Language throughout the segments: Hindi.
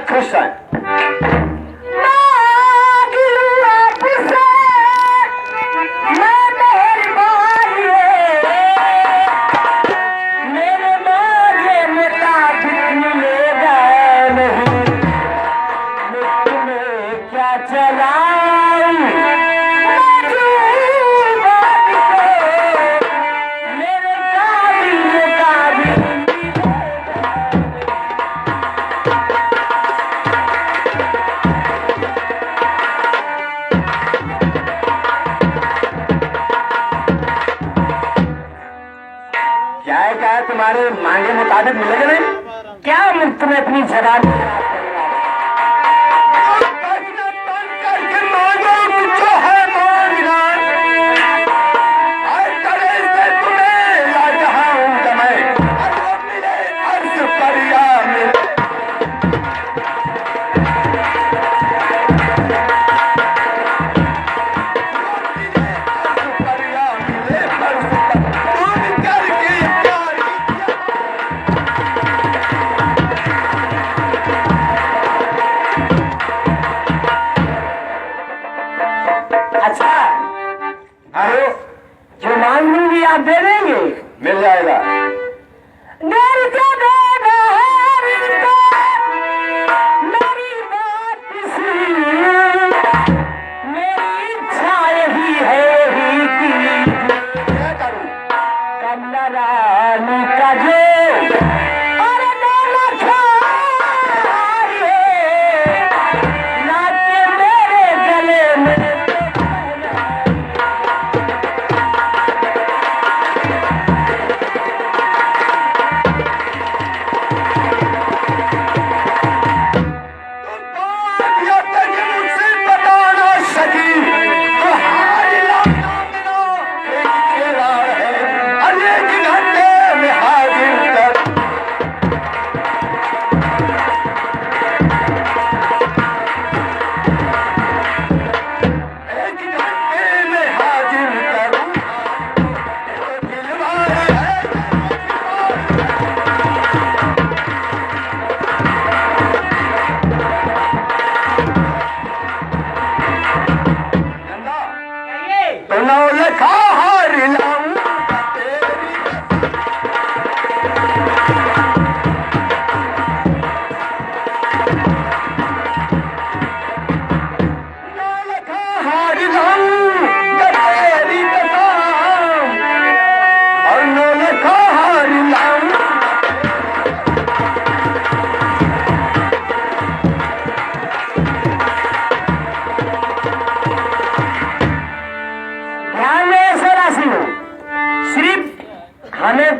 खुश हैं। तुम्हारे मांगे मुताबिक मिलेगा नहीं क्या? मुफ्त में अपनी जबान आप दे देंगे? मिल जाएगा। मेरी इच्छा यही है ही कि कमला रानी का जो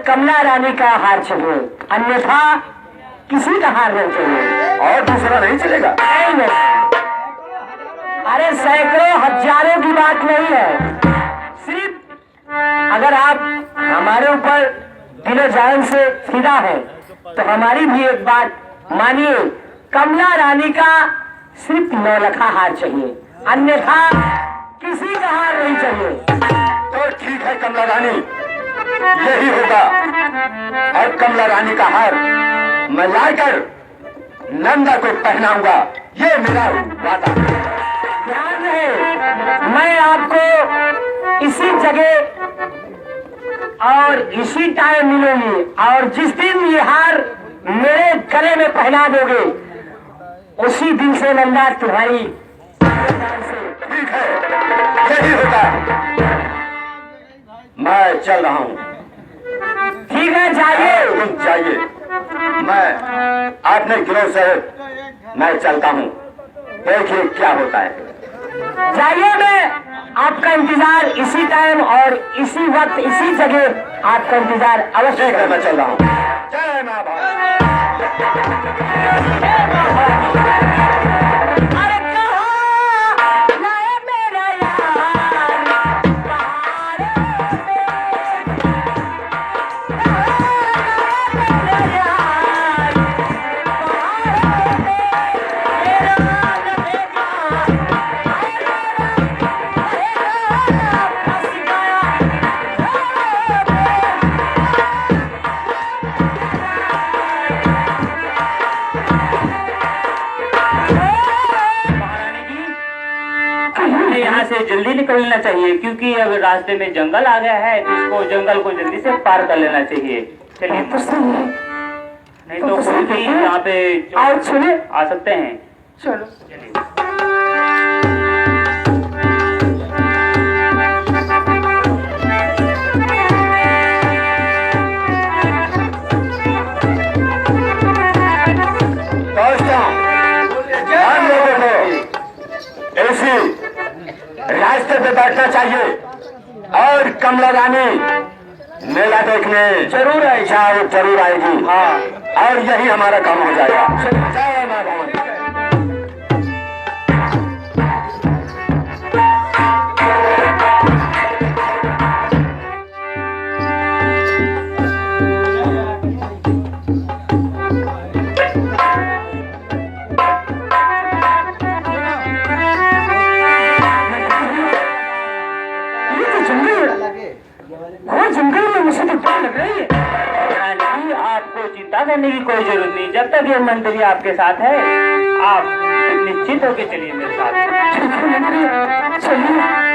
कमला रानी का हार चाहिए, अन्यथा किसी का हार नहीं चाहिए और दूसरा नहीं चलेगा। नहीं, अरे सैकड़ों हजारों की बात नहीं है, सिर्फ अगर आप हमारे ऊपर दिलो जान से फिदा है तो हमारी भी एक बात मानिए, कमला रानी का सिर्फ 9 लखा हार चाहिए, अन्यथा किसी का हार नहीं चाहिए। तो ठीक है कमला रानी, यही होगा और कमला रानी का हार मैं लाकर नंदा को पहनाऊंगा, ये मेरा वादा। ध्यान रहे, मैं आपको इसी जगह और इसी टाइम मिलूंगी और जिस दिन ये हार मेरे गले में पहना दोगे उसी दिन से नंदा तुम्हारी। ठीक है, यही होगा। मैं चल रहा हूँ। ठीक है, जाइए। जाइए, मैं आपने गिरोह से मैं चलता हूँ, देखिए क्या होता है। जाइए, मैं आपका इंतजार इसी टाइम और इसी वक्त इसी जगह आपका इंतजार अवश्य है। मैं चल रहा हूँ। जय मां भारत। से जल्दी निकल लेना चाहिए, क्योंकि अब रास्ते में जंगल आ गया है, तो इसको जंगल को जल्दी से पार कर लेना चाहिए। चलिए, नहीं तो कोई भी यहाँ पे आ सकते हैं। चलो चलिए। ऐसी रास्ते पे बैठना चाहिए और कमला रानी मेला देखने जरूर आएगी, जरूर आएगी। हाँ, और यही हमारा काम हो जाएगा। जय मां भवानी। जंगल में मुझे तो डर लग रही है। रानी, आपको चिंता करने की कोई जरूरत नहीं। जब तक ये मंत्री आपके साथ है, आप निश्चित होकर चलिए मेरे साथ। चलिए।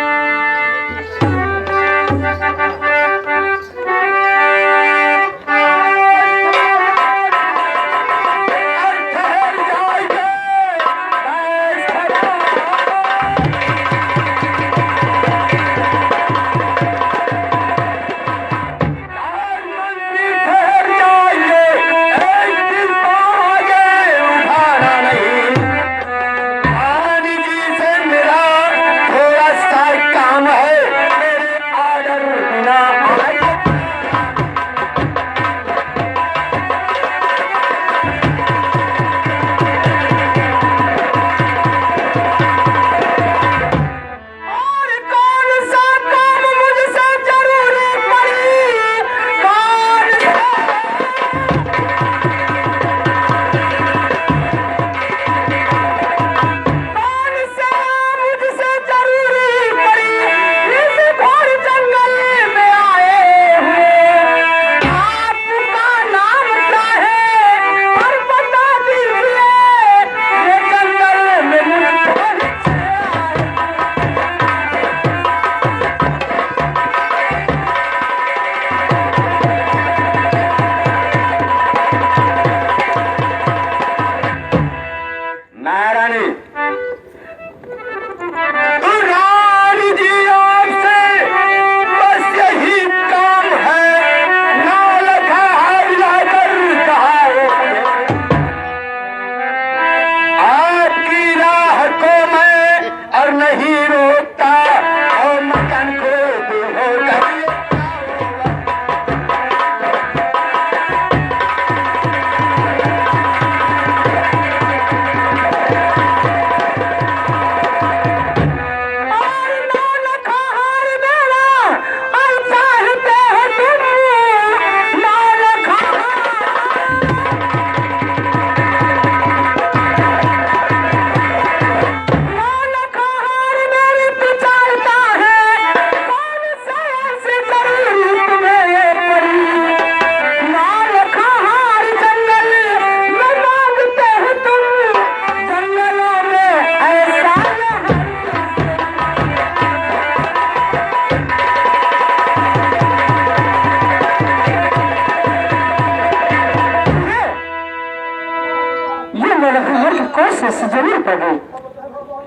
जरूर पड़ी।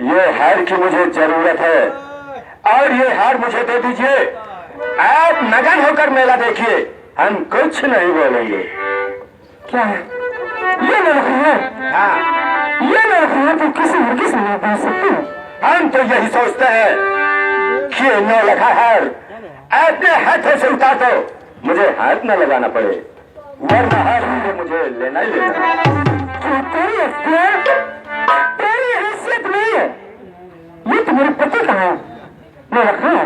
ये हार की मुझे जरूरत है और ये हार मुझे दे दीजिए। आप मगन होकर मेला देखिए, हम कुछ नहीं बोलेंगे। क्या है ये लड़की है? हाँ, ये लड़की है तो किसी लड़की से नहीं बोल सकते। हम तो यही सोचते हैं कि ये 9 लखा हार अपने हाथों से उतार दो, मुझे हाथ न लगाना पड़े, वरना हार मुझे लेना ही लेना। तेरी हैसियत नहीं है। ये तो मेरे पति का है, मैं रखा है।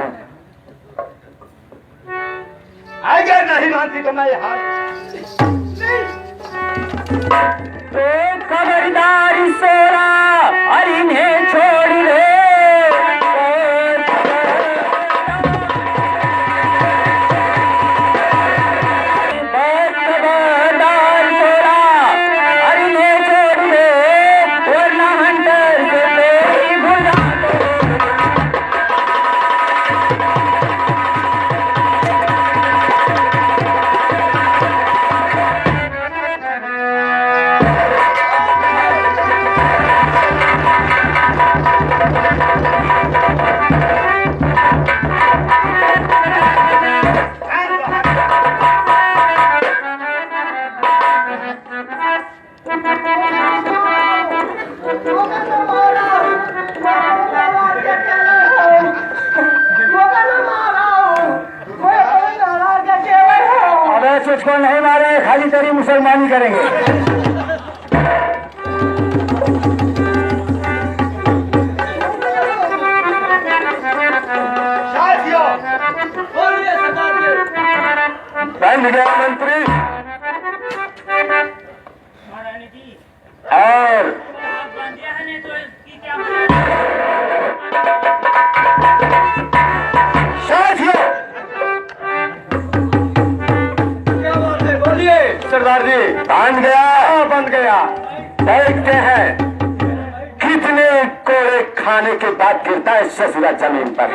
अगर नहीं मानती तो मैं हार तो खबरदारी सोरा और इन्हें छोड़ दे। बेईमानी करेंगे। बन गया मंत्री महारानी जी और आप बांध दिया है नहीं तो इसकी क्या साथियों, क्या बात है, बोलिए सरदार जी। बन गया, बन गया। देखते हैं कितने कोड़े खाने के बाद गिरता है ससुरा जमीन पर।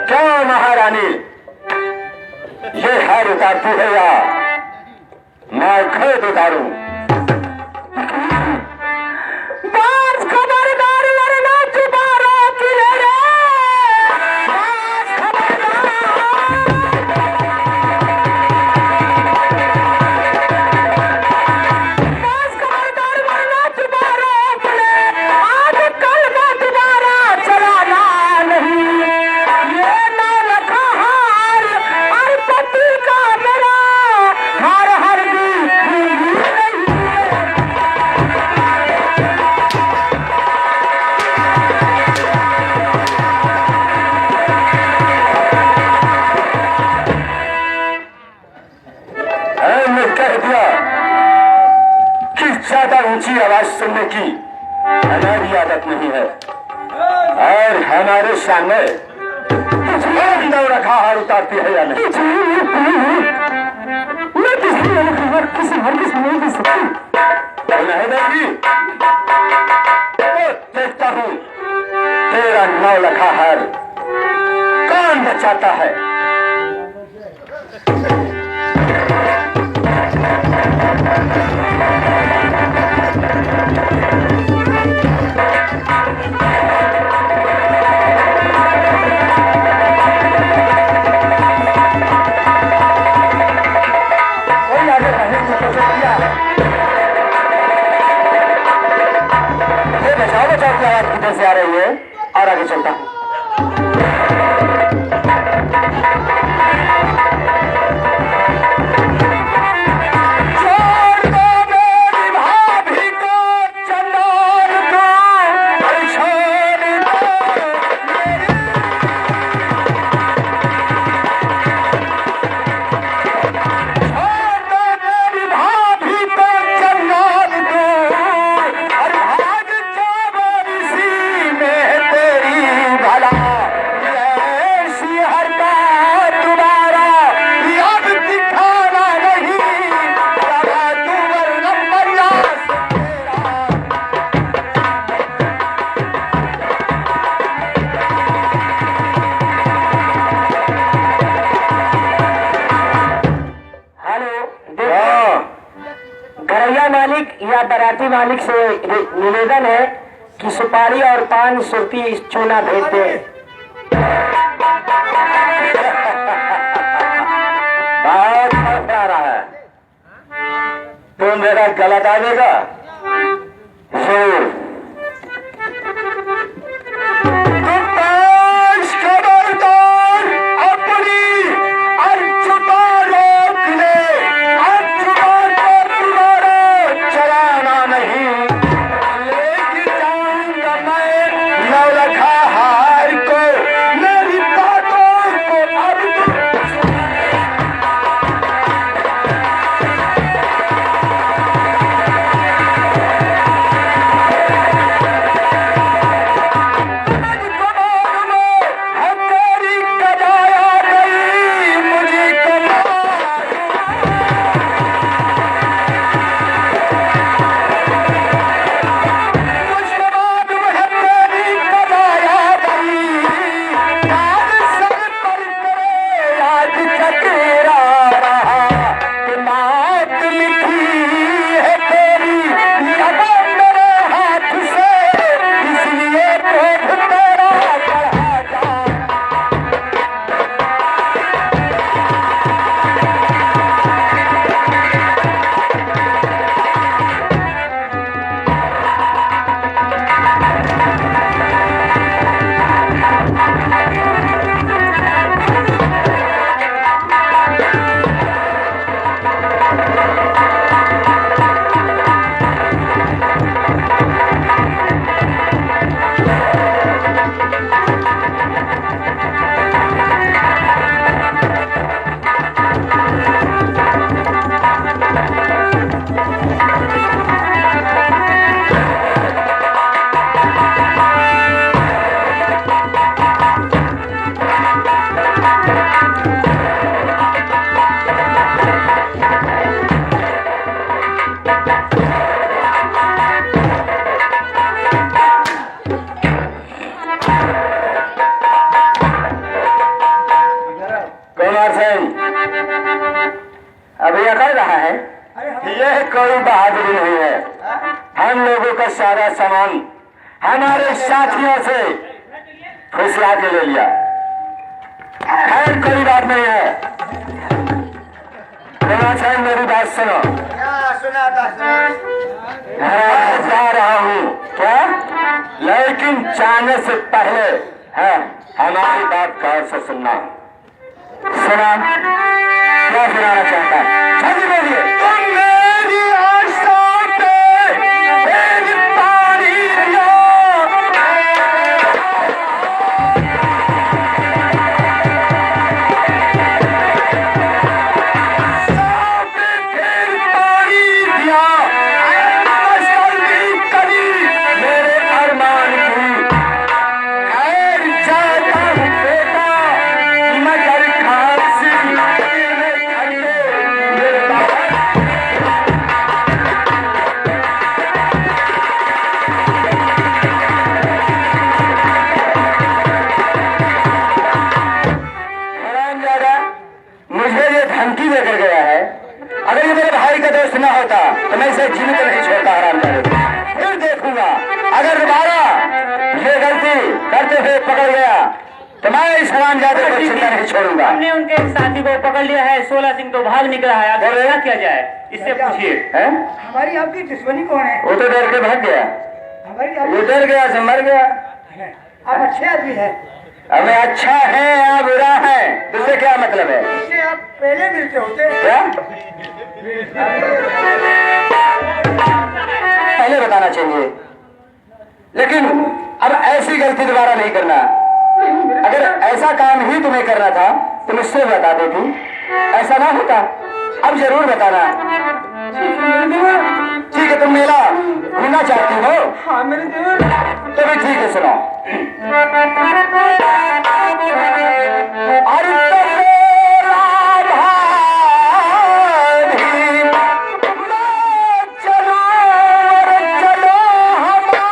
क्या महारानी, ये हार उतारती है या मैं खेत उतारूं? बास खबरदार वरना तुम्हारा किनारे। बास खबरदार वरना तुम्हारा किनारे। आज कल का तुम्हारा चलाना नहीं। ये ना रखा हार हर पति का मेरा हर हर भी नहीं। मैंने कह दिया कि ज्यादा ऊंची आवाज सुनने की हमारी आदत नहीं है और हमारे सामने रखा हार उतारती है या नहीं। मैं किसी नहीं दे सकती। नहीं देगी तो देखता हूँ तेरा 9 लखा हार कौन बचाता है। कोई आगे बढ़ने की कोशिश किया। ये बचाओ बचाओ की आवाज किधर से आ रही है और आगे चलता हूँ। छोड़ दो मेरी भाभी को, चंदन को, और छोड़ दो मेरी छोड़ दो मेरी भाभी को, चंदन को, और भाग जाओ इसी में तेरी भला। ऐसी हरकत तुम्हारा अब दिखाना नहीं। लगा तू वरना प्रयास तेरा। हेलो, घरैया मालिक या बराती मालिक से निवेदन है कि सुपारी और पान सुरती चूना भेज दे। बहुत मजा आ रहा है। तो मेरा गलत आ जाएगा जरूर। खबरदार अपनी अर्जुता रोक ले। अर्जुता को तुम्हारा चलाना नहीं। लेके जाऊंगा मैं 9 लखा हार को, मेरी बातों को अब तुम ये कर रहा है, यह कोई बहादुरी नहीं है। हम लोगों का सारा सामान हमारे साथियों से फुसला के ले लिया। खैर कोई बात नहीं है। चाहे मेरी बात सुनो। मैं जा रहा हूँ क्या, लेकिन जाने से पहले है हमारी बात गौर से सुनना। सुना क्या सुनाना चाहता है? जल्दी बोलिए। तुम मेरी आशा पे मेरी पानी दिया, फिर पानी दिया, कभी मेरे अरमान की खैर जाता हूँ बेटा, मगर खांसी मुझे ये धमकी देकर गया है। अगर ये मेरे भाई का दोस्त ना होता तो मैं इसे जीवित नहीं छोड़ता हराम जादा। फिर देखूंगा अगर दोबारा ये गलती करते हुए पकड़ गया तो मैं इस हराम जादे को जिंदा नहीं छोड़ूंगा। हमने उनके एक साथी को पकड़ लिया है, 16 सिंह तो भाग निकला है। आगे क्या किया जाए इससे पूछिए। हमारी आपकी दुश्मनी कौन है? वो तो डर के भाग गया, हमारी वो डर गया से मर गया। आप अच्छे आदमी है, अब मैं अच्छा है या बुरा है तुझसे क्या मतलब है? इससे आप पहले मिलते होते। क्या पहले बताना चाहिए, लेकिन अब ऐसी गलती दोबारा नहीं करना। अगर ऐसा काम ही तुम्हें करना था तो मुझसे बता देती, ऐसा ना होता। अब जरूर बताना। ठीक है, तुम मेला घूमना चाहती हो? हाँ मेरे देवर। तो भी ठीक है, सुनो। अरे तो मेरा भाई, मैं चलो चलो हमारे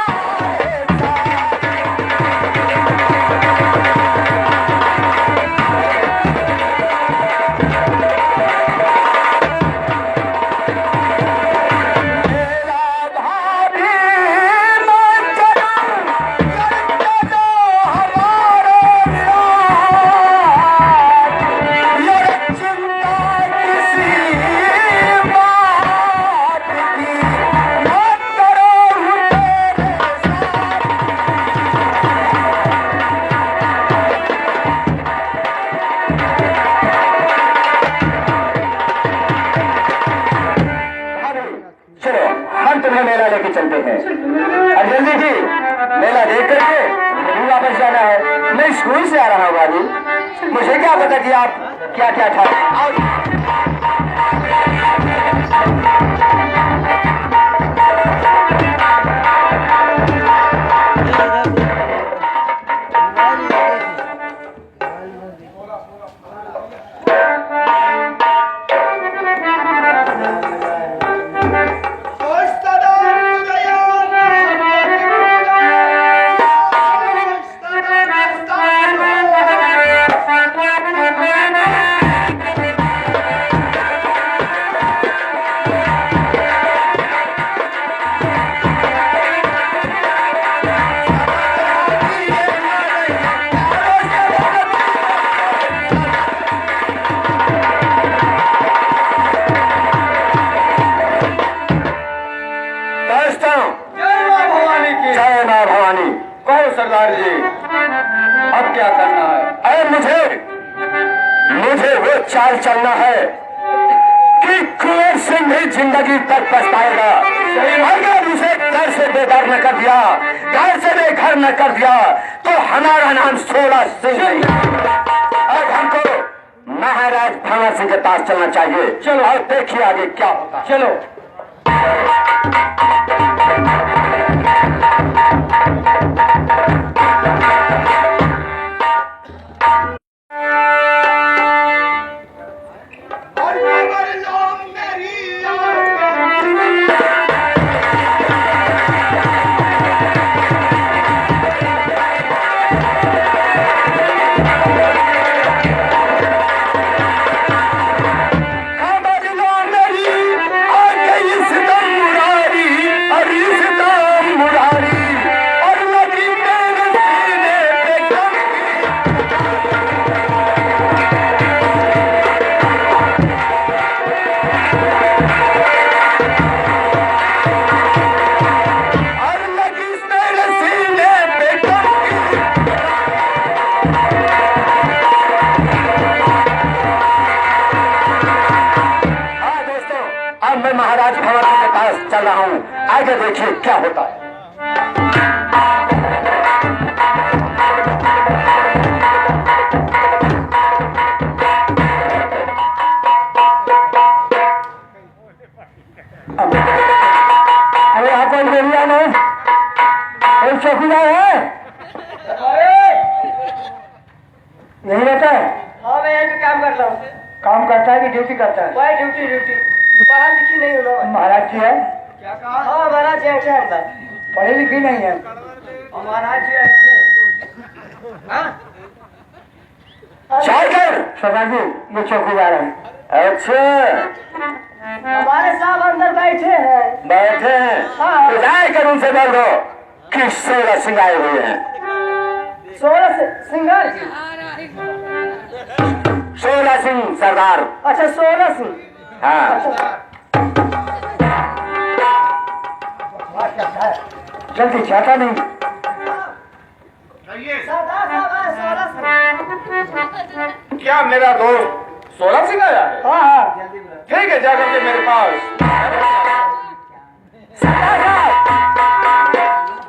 तुम्हें मेला लेके चलते हैं। और जल्दी जी मेला देख करके मुझे वापस जाना है। मैं स्कूल से आ रहा हूँ बाबू, मुझे क्या पता कि आप क्या क्या खा। सरदार जी अब क्या करना है? अरे मुझे वो चाल चलना है कि कुंवर सिंह भी जिंदगी तक पछताएगा। अगर उसे घर से बेघर न कर दिया, घर से बेघर न कर दिया तो हमारा नाम 16 सिंह नहीं। अब हमको महाराज भंवर सिंह के पास चलना चाहिए। चलो और देखिए आगे क्या होता। चलो। महाराज भवन के पास चल रहा हूँ, आगे देखिए क्या होता है। अरे यहाँ कोई बेरिया नहीं, कोई चौकीदार है? यही रहता है? हाँ मैं यहीं पे काम करता हूँ। काम करता है कि ड्यूटी करता है? वही ड्यूटी पढ़ा लिखी नहीं हूँ मैं। महाराज जी है? क्या कहा? हाँ महाराज जी अच्छे हैं। पढ़ी लिखी नहीं है? महाराज जी अच्छे हैं। हाँ? शायकर सरदार जी, ये चौकीदार है। अच्छा, हमारे साहब अंदर बैठे हैं। बैठे हैं? हाँ। तो जाकर उनसे बोल दो कि 16 सिंह आए हुए हैं। 16 सिंगार जी। 16 सिंह सरदार। अच्छा 16 सिंह। हाँ, जल्दी जाता नहीं। सरदार साहब आए 16 सिंह। क्या मेरा दोस्त 16 सिंह आया है? हाँ हाँ। ठीक है, जाकर के मेरे पास। सरदार साहब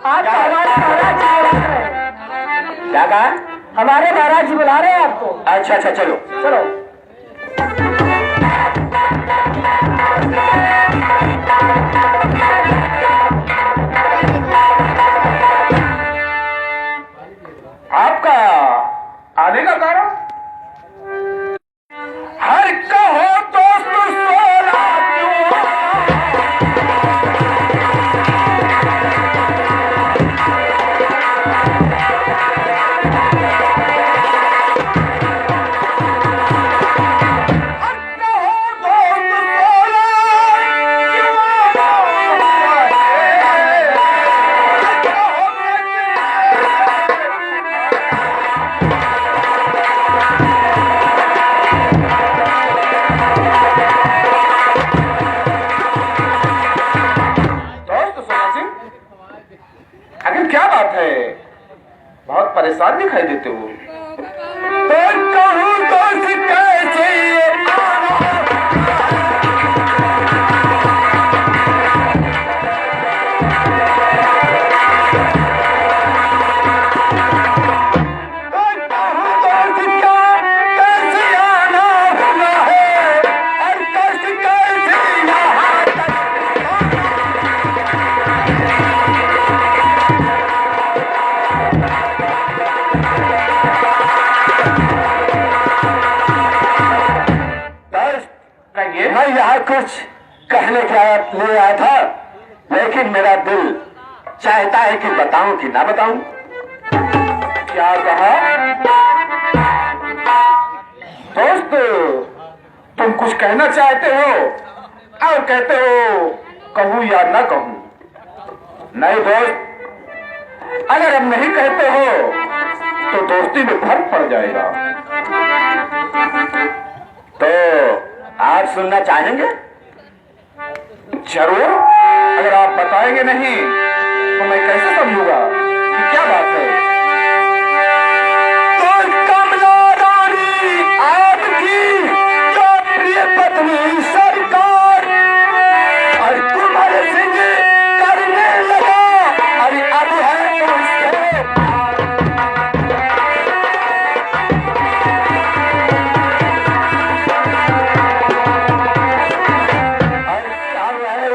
आप हमारे महाराज जी बुला रहे हैं। क्या कहा? हमारे महाराज जी बुला रहे हैं आपको। अच्छा अच्छा, चलो चलो। आपका आने का कारण? हर कहो दोस्त 16 क्यों? हर कहो दोस्त 16 बहुत परेशान दिखाई देते हो। तो कहूँ दोस्त कैसे ये मैं यहाँ कुछ कहने के लिए आया था, लेकिन मेरा दिल चाहता है कि बताऊं कि ना बताऊं। क्या कहा? दोस्त, तुम कुछ कहना चाहते हो और कहते हो कहूं या ना कहूं? नहीं दोस्त, अगर हम नहीं कहते हो तो दोस्ती में फर्क पड़ जाएगा। तो आप सुनना चाहेंगे? जरूर। अगर आप बताएंगे नहीं तो मैं कैसे समझूंगा कि क्या बात है? तो कमला रानी आपकी जो प्रिय पत्नी सरकार और कुमार सिंह करने लगा, अरे अब है तो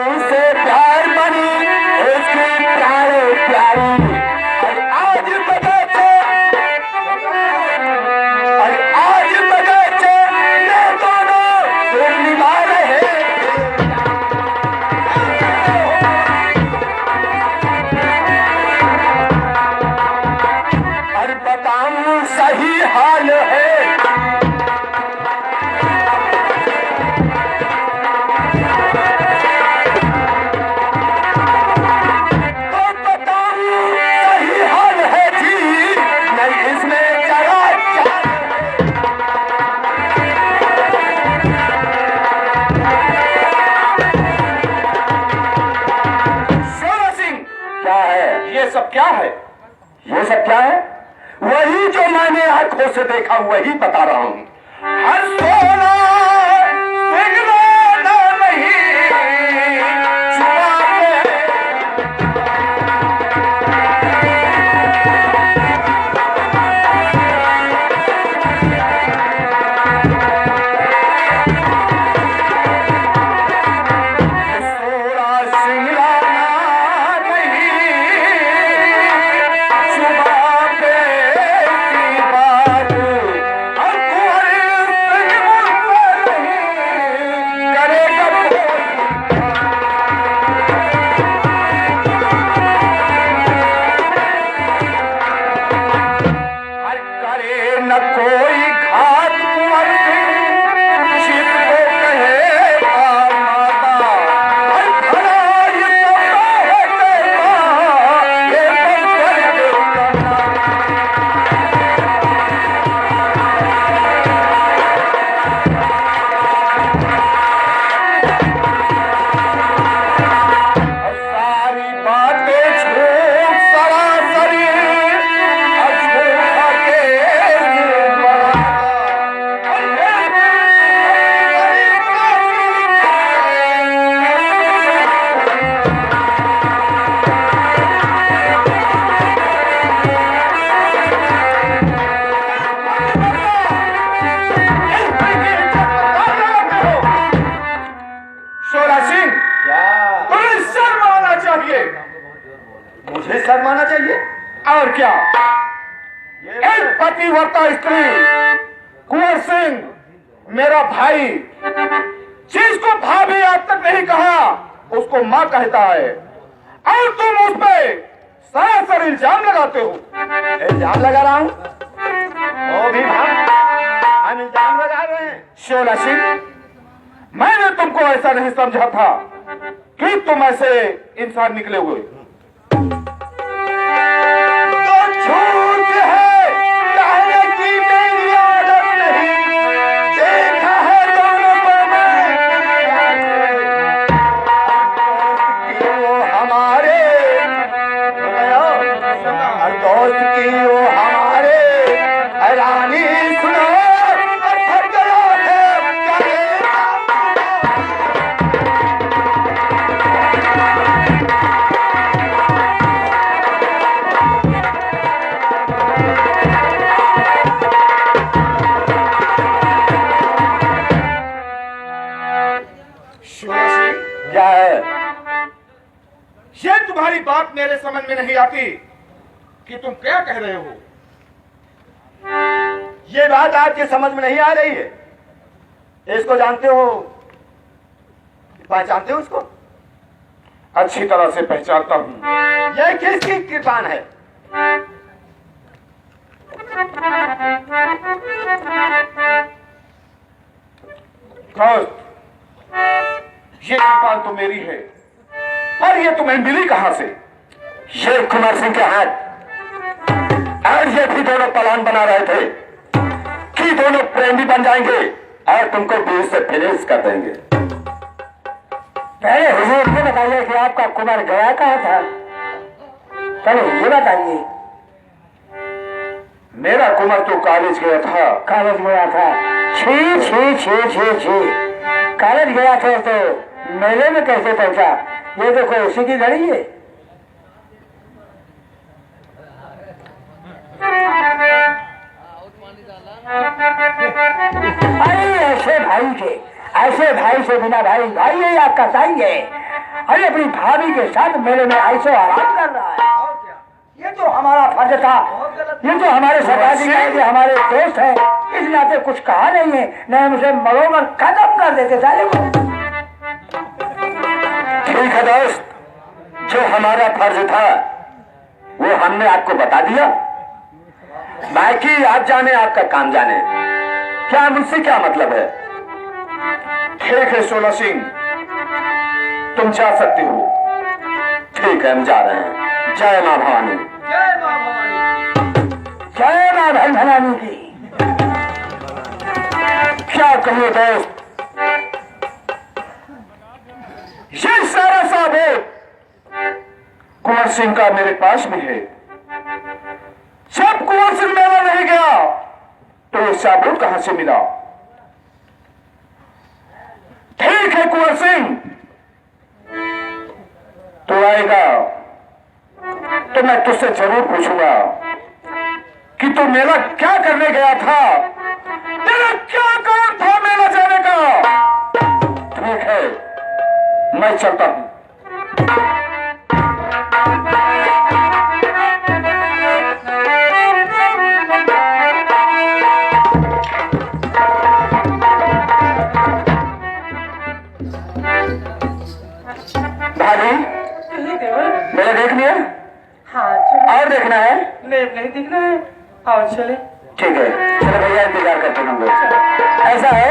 उससे प्यार बनी उसकी प्यारे प्यारी। और आज बगीचे ये दोनों तुम निभा रहे। और बताऊं सही हाल है। ये सब क्या है? ये सब क्या है? वही जो मैंने आंखों से देखा वही बता रहा हूँ। हर सोना सिगना नहीं न कोई घात कुंवर चित को कहे माता खड़ा ये सारी बातें झूठ सरासरी अझूठा के शोला सिंह, तुम्हें शर्म आना चाहिए। मुझे शर्माना चाहिए? और क्या? एक पतिव्रता स्त्री कुंवर सिंह मेरा भाई, जिसको भाभी आज तक नहीं कहा उसको माँ कहता है, और तुम उस पे सरासर इल्जाम लगाते हो। इल्जाम लगा रहा हूँ? ओ भी हम इल्जाम लगा रहे हैं? शोला सिंह, मैंने तुमको ऐसा नहीं समझा था कि तुम ऐसे इंसान निकले हुए। तो झूठ है कहने की मेरी आदत नहीं, देखा है दोनों को मैं। कि वो हमारे दोस्त की वो हमारे हैरानी सुनो थक गया है। क्या है? ये तुम्हारी बात मेरे समझ में नहीं आती कि तुम क्या कह रहे हो। ये बात आपके समझ में नहीं आ रही है? इसको जानते हो? पहचानते हो उसको? अच्छी तरह से पहचानता हूँ। यह किसकी कृपान है? दोस्त, ये कृपान तो मेरी है, पर ये तुम्हें मिली कहां से? ये कुंवर सिंह के हाथ, और ये भी दोनों प्लान बना रहे थे कि दोनों प्रेमी बन जाएंगे और तुमको बीच से फिनिश कर देंगे। पहले हुजूर ये बताइए कि आपका कुंवर गया कहाँ था? चलो ये बताइए। मेरा कुंवर तो कॉलेज गया था। कॉलेज गया था? छी छी छी छी छी, कॉलेज गया था तो मेले में कैसे पहुंचा? ये तो कोई उसी की घड़ी है। अरे ऐसे भाई से बिना भाई है आपका ताई है। अरे अपनी भाभी के साथ मेले में ऐसे आराम कर रहा है। ये तो हमारा फर्ज था, ये तो हमारे सरदार के हमारे दोस्त है, इस नाते कुछ कहा नहीं है, न हम उसे मरोड़ खत्म कर देते साले को। ठीक है दोस्त, जो हमारा फर्ज था वो हमने आपको बता दिया, बाकी आप जाने आपका काम जाने। क्या मुझसे क्या मतलब है? ठीक है शोला सिंह, तुम जा सकते हो। ठीक है, हम जा रहे हैं। जय मां भवानी। जय मां भवानी। जय मां भवानी की। क्या कहिए दोस्त, ये सारा सबूत कुंवर सिंह का मेरे पास में है। जब कुंवर सिंह मेला नहीं गया तो ये सबूत कहां से मिला? ठीक है कुंवर सिंह, तू आएगा तो मैं तुझसे जरूर पूछूंगा कि तू मेला क्या करने गया था, तेरा क्या कारण था मेला जाने का। ठीक है, मैं चलता हूं। भाभी, मेरा देख लिया? हाँ चलो। और देखना है? नहीं देखना है। और चले ठीक है, चलो भैया इंतजार करते हैं हम लोग। ऐसा है,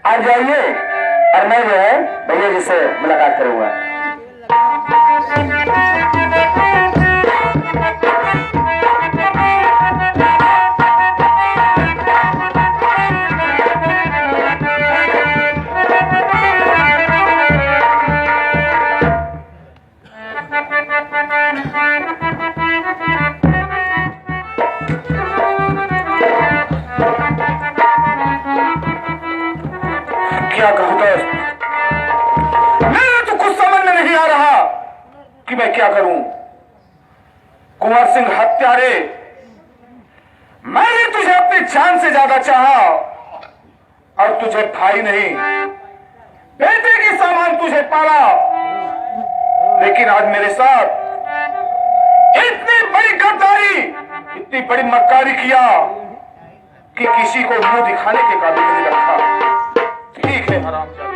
आज जाइए और मैं जो है भैया जी से मुलाकात करूंगा। क्या कहूं दोस्त, मेरे तो कुछ समझ में नहीं आ रहा कि मैं क्या करूं। कुंवर सिंह हत्यारे, मैंने तुझे अपनी जान से ज्यादा चाहा और तुझे भाई नहीं बेटे के सामान तुझे पाला, लेकिन आज मेरे साथ इतनी बड़ी गद्दारी, इतनी बड़ी मक्कारी किया कि किसी को मुंह दिखाने के काबिल नहीं रखा। ठीक है हरामजादा।